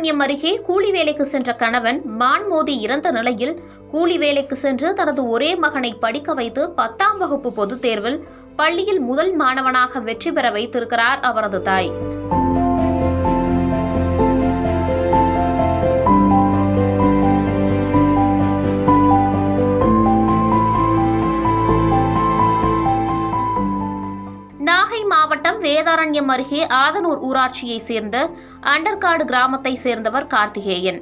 வேதாரண்யம் அருகே கூலி வேலைக்கு சென்ற கணவன் மான் மோதி இறந்த நிலையில் கூலி வேலைக்கு சென்று தனது ஒரே மகனை படிக்க வைத்து 10ஆம் வகுப்பு பொதுத் தேர்வில் பள்ளியில் முதல் மாணவனாக வெற்றி பெற வைத்திருக்கிறார் அவரது தாய். நாகை மாவட்டம் வேதாரண்யம் அருகே ஆதனூர் ஊராட்சியை சேர்ந்த அண்டர்காடு கிராமத்தை சேர்ந்தவர் கார்த்திகேயன்.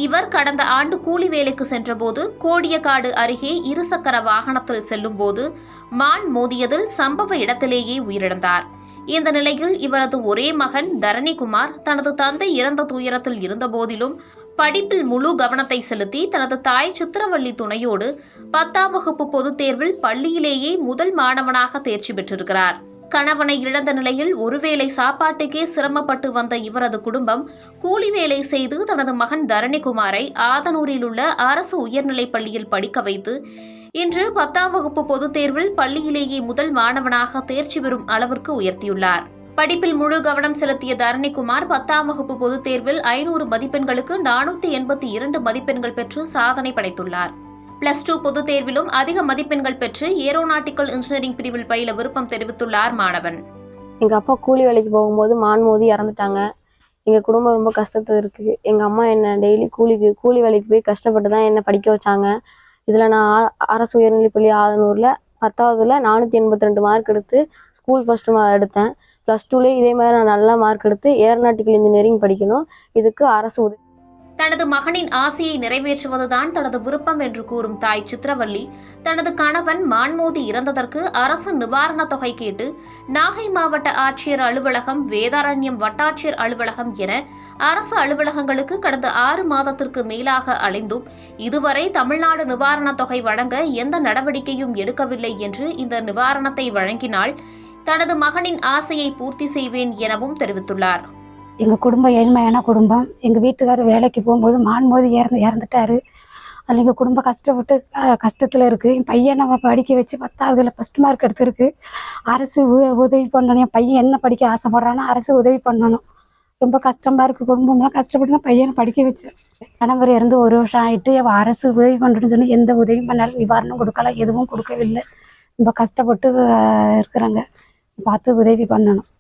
இவர் கடந்த ஆண்டு கூலி வேலைக்கு சென்றபோது கோடியக்காடு அருகே இருசக்கர வாகனத்தில் செல்லும்போது மான் மோதியதில் சம்பவ இடத்திலேயே உயிரிழந்தார். இந்த நிலையில் இவரது ஒரே மகன் தரணிகுமார் தனது தந்தை இறந்த துயரத்தில் இருந்தபோதிலும் படிப்பில் முழு கவனத்தை செலுத்தி தனது தாய் சித்திரவள்ளி துணையோடு 10ஆம் வகுப்பு பொதுத் தேர்வில் பள்ளியிலேயே முதல் மாணவனாக தேர்ச்சி பெற்றிருக்கிறார். கணவனை இழந்த நிலையில் ஒருவேளை சாப்பாட்டுக்கே சிரமப்பட்டு வந்த இவரது குடும்பம் கூலி வேலை செய்து தனது மகன் தரணிகுமாரை ஆதனூரில் உள்ள அரசு உயர்நிலைப் பள்ளியில் படிக்க வைத்து இன்று 10ஆம் வகுப்பு பொதுத் தேர்வில் பள்ளியிலேயே முதல் மாணவனாக தேர்ச்சி பெறும் அளவிற்கு உயர்த்தியுள்ளார். படிப்பில் முழு கவனம் செலுத்திய தரணிகுமார் 10ஆம் வகுப்பு பொதுத் தேர்வில் 500 மதிப்பெண்களுக்கு 482 மதிப்பெண்கள் பெற்று சாதனை படைத்துள்ளார். +2 பொதுத் தேர்விலும் அதிக மதிப்பெண்கள் பெற்று ஏரோநாட்டிக்கல் இன்ஜினியரிங் பிரிவில் பயில விருப்பம் தெரிவித்துள்ளார் மாணவன். எங்க அப்பா கூலி வேலைக்கு போகும்போது மான் மோதி இறந்துட்டாங்க. எங்க குடும்பம் ரொம்ப கஷ்டத்துல இருக்கு. எங்க அம்மா என்ன டெய்லி கூலி வேலைக்கு போய் கஷ்டப்பட்டு தான் என்ன படிக்க வச்சாங்க. இதுல நான் அரசு உயர்நிலைப்பள்ளி ஆதனூர்ல 10ஆவதுல 482 மார்க் எடுத்து ஸ்கூல் ஃபர்ஸ்ட் எடுத்தேன். +2லயே இதே மாதிரி நான் நல்லா மார்க் எடுத்து ஏரோநாட்டிக்கல் இன்ஜினியரிங் படிக்கணும். இதுக்கு அரசு உதவி. தனது மகனின் ஆசையை நிறைவேற்றுவதுதான் தனது விருப்பம் என்று கூறும் தாய் சித்திரவள்ளி தனது கணவன் மான்மோதி இறந்ததற்கு அரசு நிவாரணத் தொகை கேட்டு நாகை மாவட்ட ஆட்சியர் அலுவலகம், வேதாரண்யம் வட்டாட்சியர் அலுவலகம் என அரசு அலுவலகங்களுக்கு கடந்த 6 மாதத்திற்கு மேலாக அலைந்தும் இதுவரை தமிழ்நாடு நிவாரணத் தொகை வழங்க எந்த நடவடிக்கையும் எடுக்கவில்லை என்று இந்த நிவாரணத்தை வழங்கினால் தனது மகனின் ஆசையை பூர்த்தி செய்வேன் எனவும் தெரிவித்துள்ளார். எங்கள் குடும்பம் ஏழ்மையான குடும்பம். எங்கள் வீட்டுக்காரர் வேலைக்கு போகும்போது மான் மோதி இறந்துட்டாரு. அதில் எங்கள் குடும்பம் கஷ்டத்தில் இருக்குது. என் பையன் நம்ம படிக்க வச்சு 10ஆவதுல ஃபர்ஸ்ட் மார்க் எடுத்திருக்கு. அரசு உதவி பண்ணணும். என் பையன் என்ன படிக்க ஆசைப்படுறானோ அரசு உதவி பண்ணணும். ரொம்ப கஷ்டமாக இருக்குது. குடும்பம்லாம் கஷ்டப்பட்டு தான் பையனை படிக்க வச்சு. கணவர் இறந்து 1 வருஷம் ஆகிட்டு அரசு உதவி பண்ணுறேன்னு சொல்லி எந்த உதவியும் பண்ணாலும் நிவாரணம் கொடுக்கலாம், எதுவும் கொடுக்கவில்லை. ரொம்ப கஷ்டப்பட்டு இருக்கிறாங்க. பார்த்து உதவி பண்ணணும்.